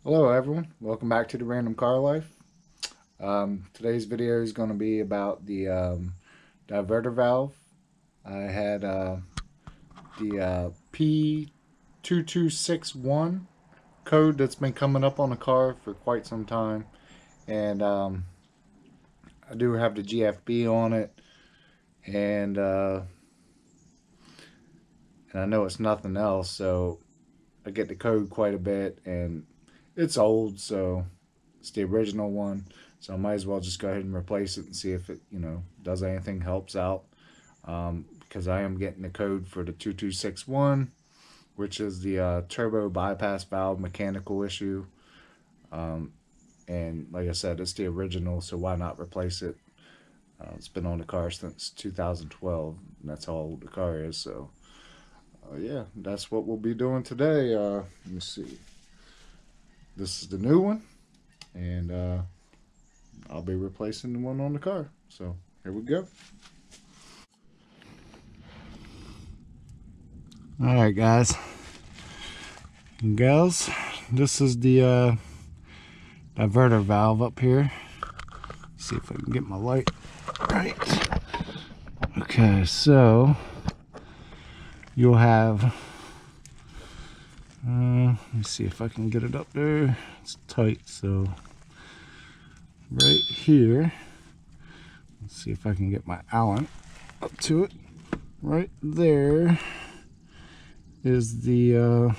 Hello everyone, welcome back to the Random Car Life. Today's video is going to be about the diverter valve. I had the P2261 code that's been coming up on the car for quite some time, and I do have the GFB on it, and uh, and I know it's nothing else, so I get the code quite a bit, and it's old, so it's the original one. So I might as well just go ahead and replace it and see if it, does anything, helps out. Because I am getting the code for the 2261, which is the turbo bypass valve mechanical issue. Um, and like I said, it's the original, so why not replace it? It's been on the car since 2012, and that's how old the car is. So, yeah, that's what we'll be doing today. Let me see. This is the new one, and I'll be replacing the one on the car. So, here we go. All right, guys and gals, this is the diverter valve up here. Let's see if I can get my light right. Okay, so you'll have, let me see if I can get it up there. It's tight, so right here, let's see if I can get my Allen up to it. Right there is the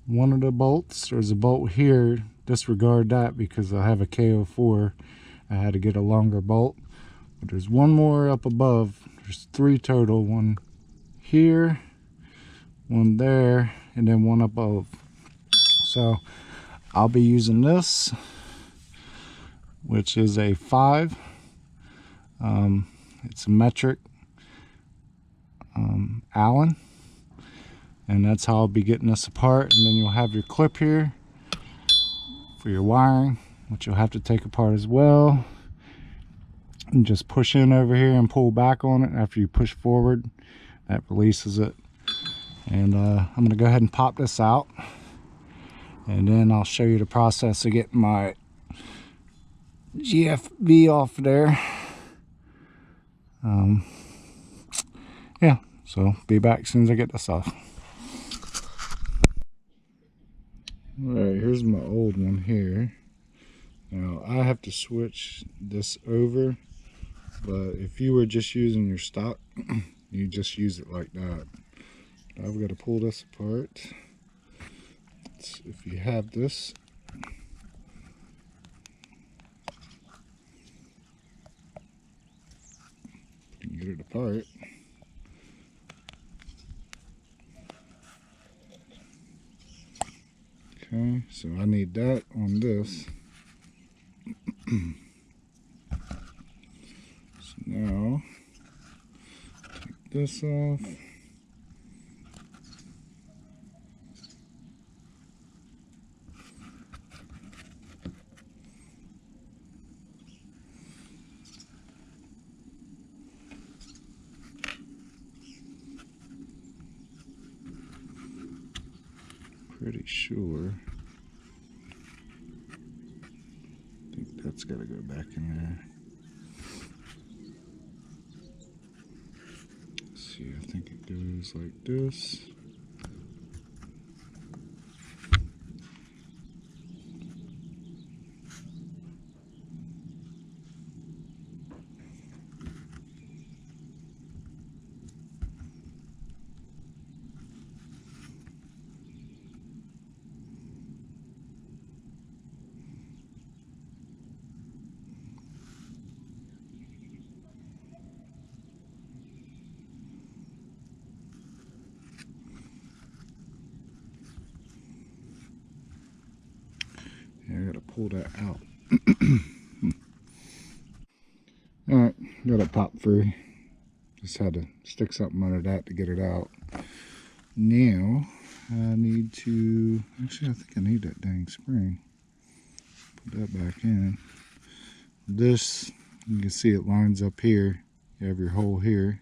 one of the bolts. There's a bolt here. Disregard that because I have a KO4. I had to get a longer bolt. But there's one more up above. There's three total. One here, one there, and then one above. So I'll be using this, which is a 5. It's a metric Allen. And that's how I'll be getting this apart. And then you'll have your clip here for your wiring, which you'll have to take apart as well. And just push in over here and pull back on it. After you push forward, that releases it. And I'm going to go ahead and pop this out. And then I'll show you the process of getting my GFB off there. Yeah, so be back as soon as I get this off. Alright, here's my old one here. Now I have to switch this over, but if you were just using your stock, you just use it like that. I've got to pull this apart. If you have this, you can get it apart. Okay, so I need that on this. So now, take this off. Pretty sure. I think that's got to go back in there. Let's see, I think it goes like this. Yeah, I gotta pull that out. Alright, got it pop free. Just had to stick something under that to get it out. Now, I need to, actually I think I need that dang spring. Put that back in. This, you can see it lines up here. You have your hole here.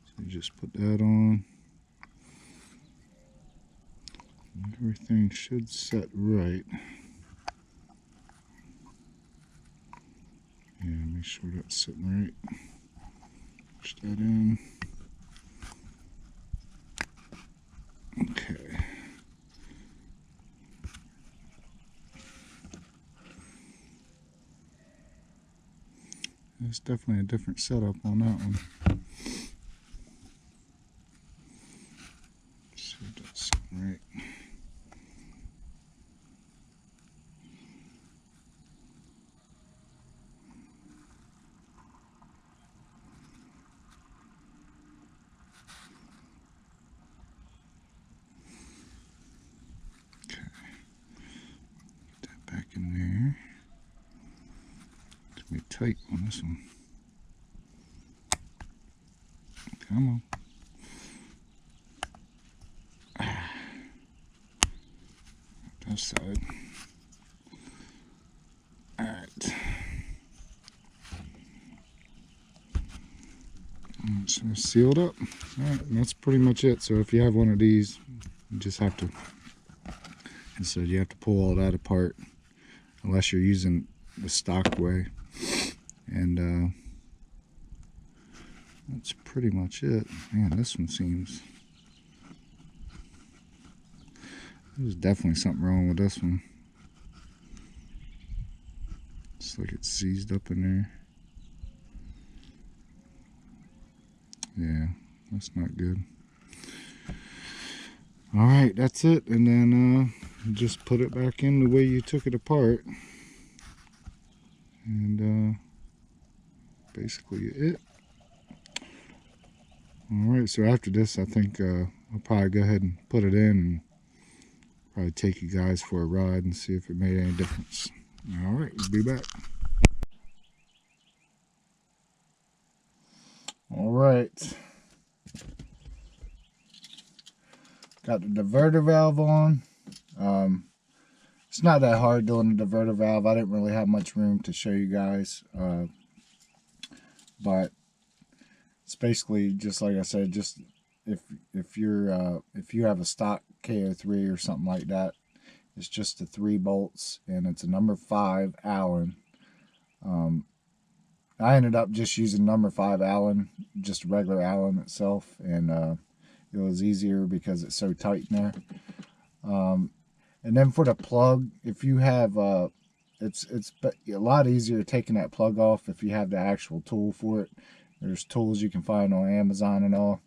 So you just put that on. Everything should set right. Yeah, make sure that's sitting right. Push that in. Okay. There's definitely a different setup on that one. See if that's sitting right. Back in there. It's gonna be tight on this one. Come on. That side. Alright. So sealed up. Alright, and that's pretty much it. So if you have one of these, you just have to, and so you have to pull all that apart unless you're using the stock way. And that's pretty much it. Man, this one seems, there's definitely something wrong with this one. It's like it's seized up in there. Yeah, that's not good. Alright, that's it. And then just put it back in the way you took it apart. And basically it. Alright, so after this, I think I'll probably go ahead and put it in and probably take you guys for a ride and see if it made any difference. Alright, we'll be back. Alright. Got the diverter valve on. It's not that hard doing the diverter valve. I didn't really have much room to show you guys. But it's basically just like I said, just if you have a stock KO3 or something like that, it's just the 3 bolts and it's a number 5 Allen. I ended up just using number 5 Allen, just regular Allen itself, and it was easier because it's so tight in there. And then for the plug, if you have it's a lot easier taking that plug off if you have the actual tool for it. There's tools you can find on Amazon and all,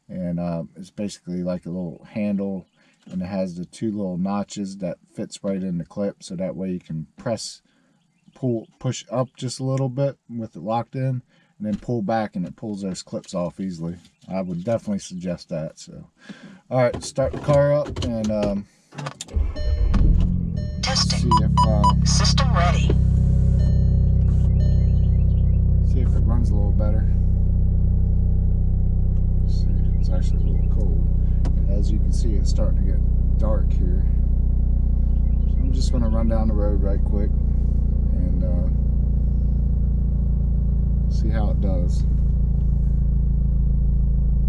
and it's basically like a little handle, and it has the 2 little notches that fits right in the clip, so that way you can push up just a little bit with it locked in, and then pull back and it pulls those clips off easily. I would definitely suggest that. So alright, start the car up and testing. See if system ready. See if it runs a little better. Let's see, it's actually a little cold. And as you can see, it's starting to get dark here. So I'm just going to run down the road right quick and see how it does.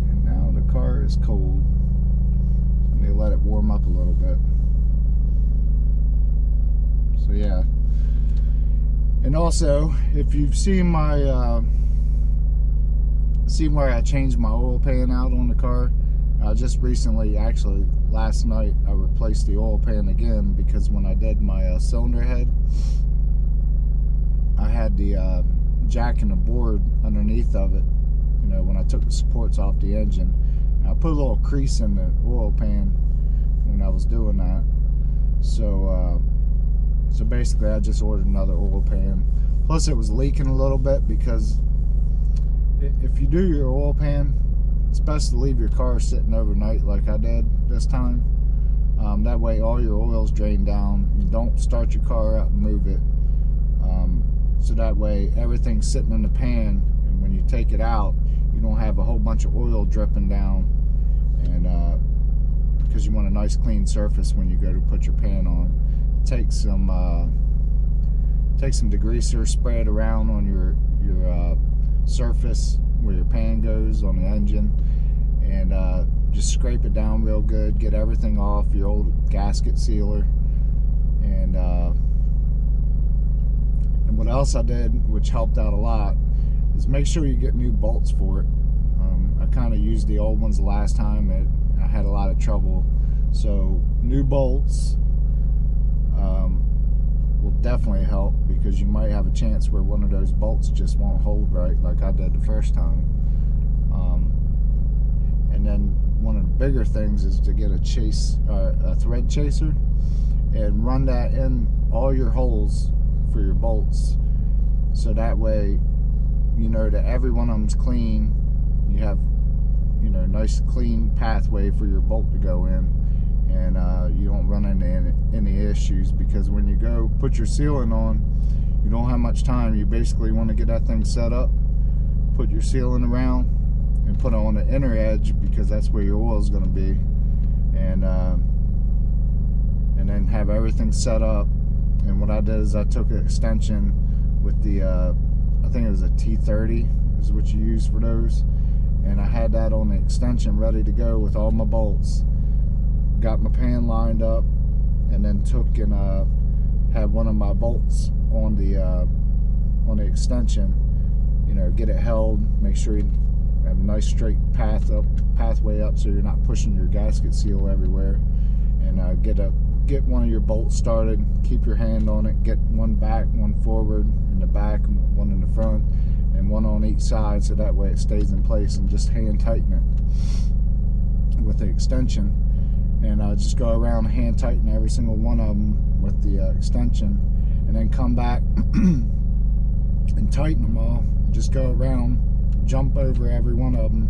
And now the car is cold. I need to let it warm up a little bit. So yeah. And also, if you've seen my seen where I changed my oil pan out on the car, just recently, actually last night, I replaced the oil pan again because when I did my cylinder head, I had the jack and the board underneath of it, you know, when I took the supports off the engine. And I put a little crease in the oil pan when I was doing that. So so basically I just ordered another oil pan. Plus it was leaking a little bit, because if you do your oil pan, it's best to leave your car sitting overnight like I did this time. That way all your oil's drained down. You don't start your car out and move it. So that way everything's sitting in the pan, and when you take it out, you don't have a whole bunch of oil dripping down. And because you want a nice clean surface when you go to put your pan on. Take some degreaser, spray it around on your surface where your pan goes on the engine, and just scrape it down real good, get everything off your old gasket sealer. And what else I did, which helped out a lot, is make sure you get new bolts for it. I kind of used the old ones the last time. I had a lot of trouble. So new bolts will definitely help, because you might have a chance where one of those bolts just won't hold right, like I did the first time. And then one of the bigger things is to get a thread chaser, and run that in all your holes for your bolts, so that way you know that every one of them's clean. You have, you know, nice clean pathway for your bolt to go in, and you don't run into any issues, because when you go put your sealing on, you don't have much time. You basically want to get that thing set up, put your sealing around, and put it on the inner edge, because that's where your oil is going to be, and then have everything set up. And what I did is I took an extension with the I think it was a T30 is what you use for those, and I had that on the extension ready to go with all my bolts. Got my pan lined up, and then took and had one of my bolts on the extension, you know, get it held, make sure you have a nice straight pathway up, so you're not pushing your gasket seal everywhere, and get one of your bolts started, keep your hand on it, get one back, one forward in the back, one in the front, and one on each side, so that way it stays in place, and just hand tighten it with the extension. And just go around and hand tighten every single one of them with the extension, and then come back and tighten them all. Just go around, jump over every one of them,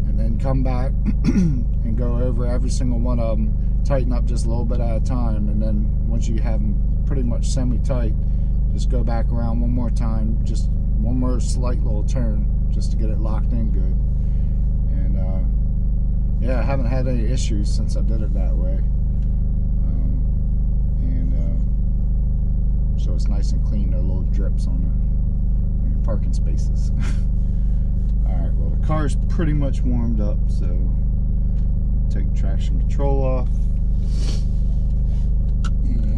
and then come back and go over every single one of them, tighten up just a little bit at a time. And then once you have them pretty much semi-tight, just go back around one more time, just one more slight little turn, just to get it locked in good. And yeah, I haven't had any issues since I did it that way. So it's nice and clean, no little drips on your parking spaces. Alright, well, the car's pretty much warmed up, so take traction control off,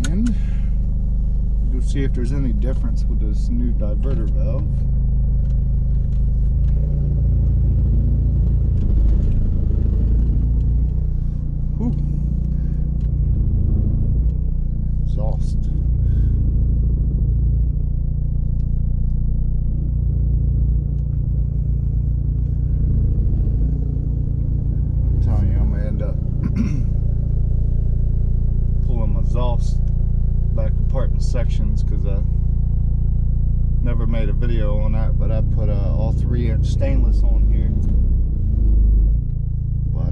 and we'll see if there's any difference with this new diverter valve. Whew. Exhaust. Pulling my exhaust back apart in sections, because I never made a video on that, but I put all 3-inch stainless on here. But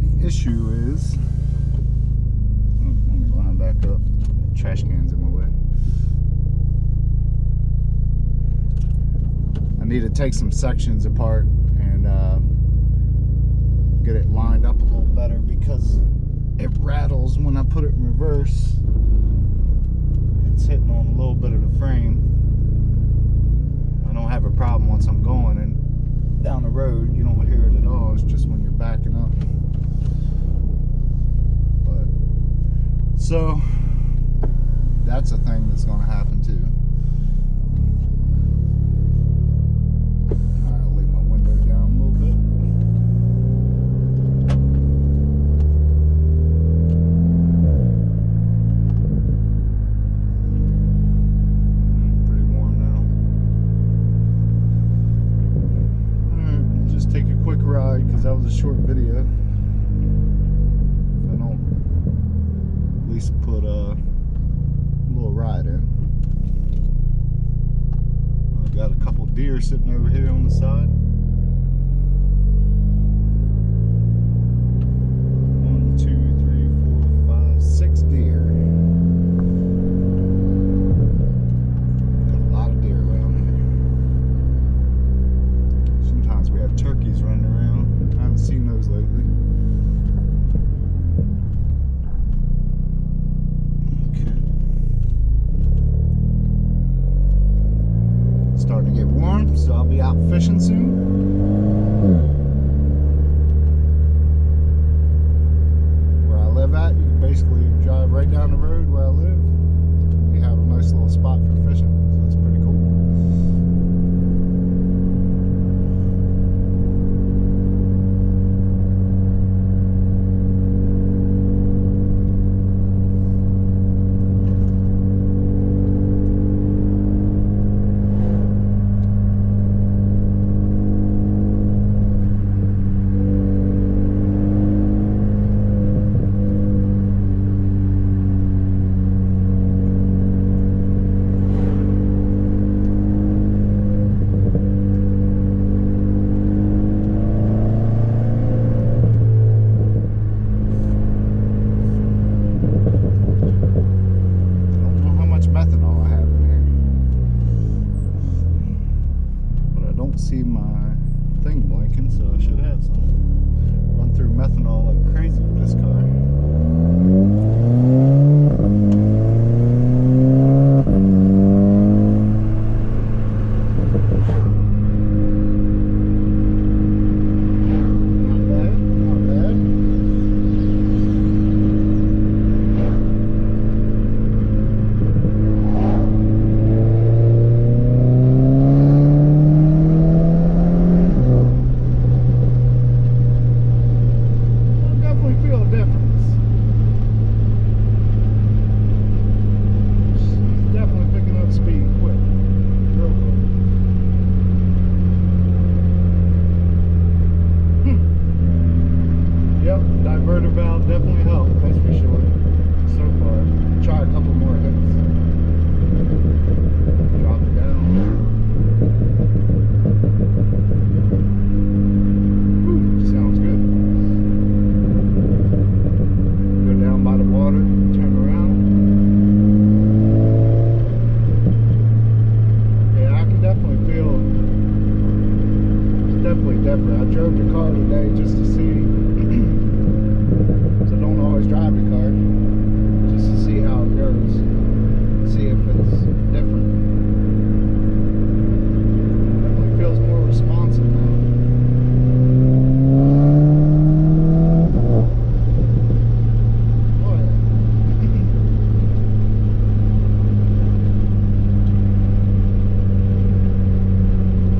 the issue is, let me line back up, trash cans in my way. I need to take some sections apart and get it lined up a little better, because it rattles when I put it in reverse. It's hitting on a little bit of the frame. I don't have a problem once I'm going, and down the road you don't hear it at all. It's just when you're backing up. But so that's a thing that's going to happen too. That was a short video. I don't at least put a little ride in. I got a couple deer sitting over here on the side. 1, 2, 3, 4, 5, 6 deer. Got a lot of deer around here. Sometimes we have turkeys running around. I haven't seen those lately. Okay. Starting to get warm, so I'll be out fishing soon. basically drive right down the road where I live. We have a nice little spot for fishing, so it's pretty cool. Methanol I have in there, but I don't see my thing blinking, so I should have some. Run through methanol like crazy with this car. Diverter valve definitely helped, that's for sure. So far, try a couple more hits. Drop it down. Whew, sounds good. Go down by the water, turn around. Yeah, I can definitely feel it's definitely different. I drove the car today just to see. So don't always drive the car, just to see how it goes, see if it's different. Definitely feels more responsive now. Oh yeah.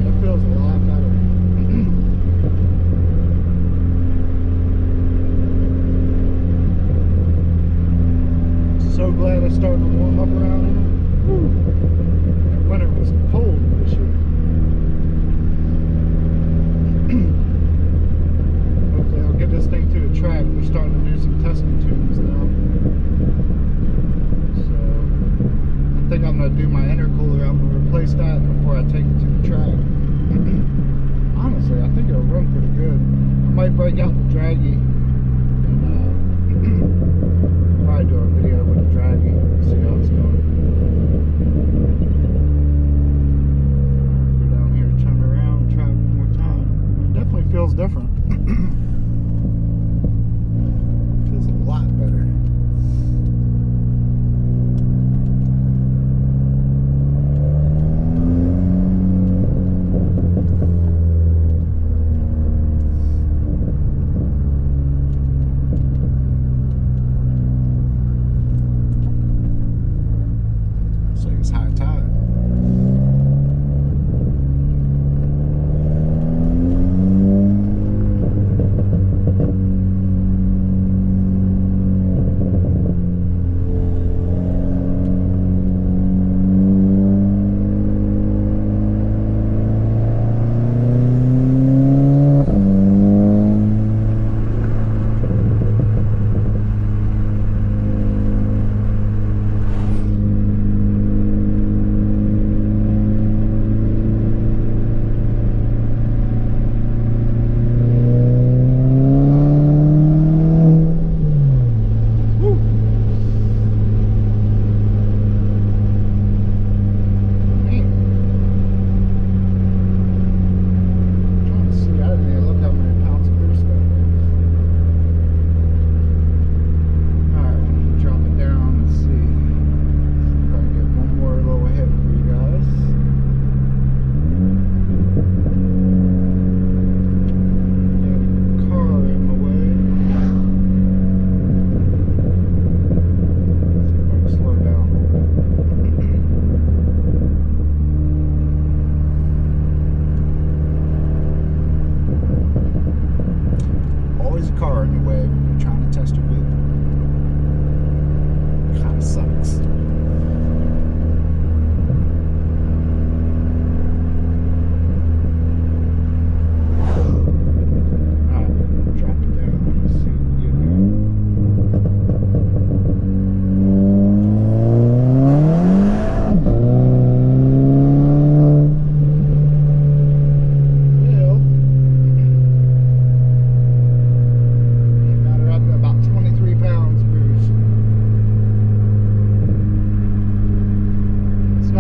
It feels a lot better. So glad it's starting to warm up around here. Woo. That winter was cold this year. Hopefully I'll get this thing to the track. We're starting to do some testing tunes now. So I think I'm going to do my intercooler. I'm going to replace that before I take it to the track. Honestly, I think it'll run pretty good. I might break out the draggy and probably do a video with the draggy, see how it's going. Go down here, turn around, try it one more time. It definitely feels different. Feels a lot better.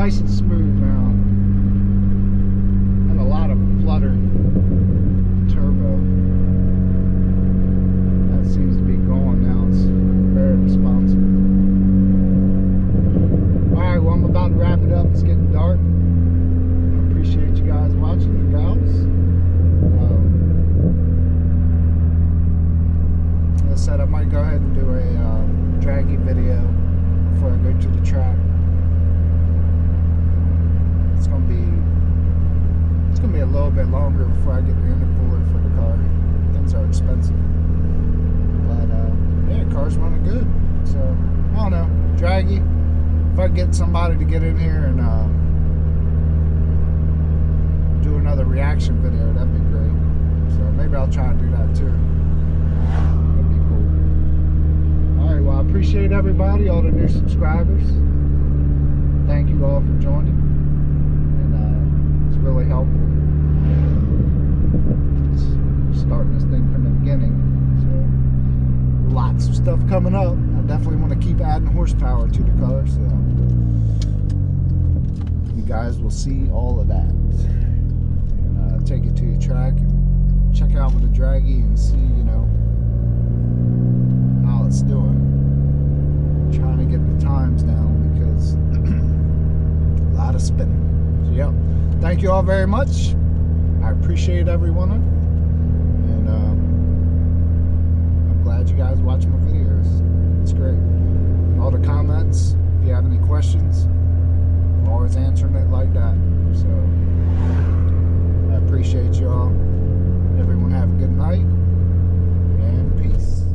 nice and smooth now. And a lot of flutter turbo. That seems to be gone now. It's very responsive. Alright, well, I'm about to wrap it up. It's getting dark. I appreciate you guys watching, and gals. As I said, I might go ahead and do a draggy video before I go to the track. It's gonna be a little bit longer before I get the intercooler for the car. Things are expensive, but yeah, the car's running good. So I don't know, draggy. If I get somebody to get in here and do another reaction video, that'd be great. So maybe I'll try and do that too. That'd be cool. All right, well, I appreciate everybody, all the new subscribers. Thank you all for joining. It's really helpful. Starting this thing from the beginning, so lots of stuff coming up. I definitely want to keep adding horsepower to the car, so you guys will see all of that. And take it to the track and check out with the draggy and see, you know, how it's doing. I'm trying to get the times down because a lot of spinning. So yep. Thank you all very much. I appreciate every one of you. And I'm glad you guys watch my videos. It's great. All the comments, if you have any questions, I'm always answering it like that. So I appreciate you all. Everyone have a good night and peace.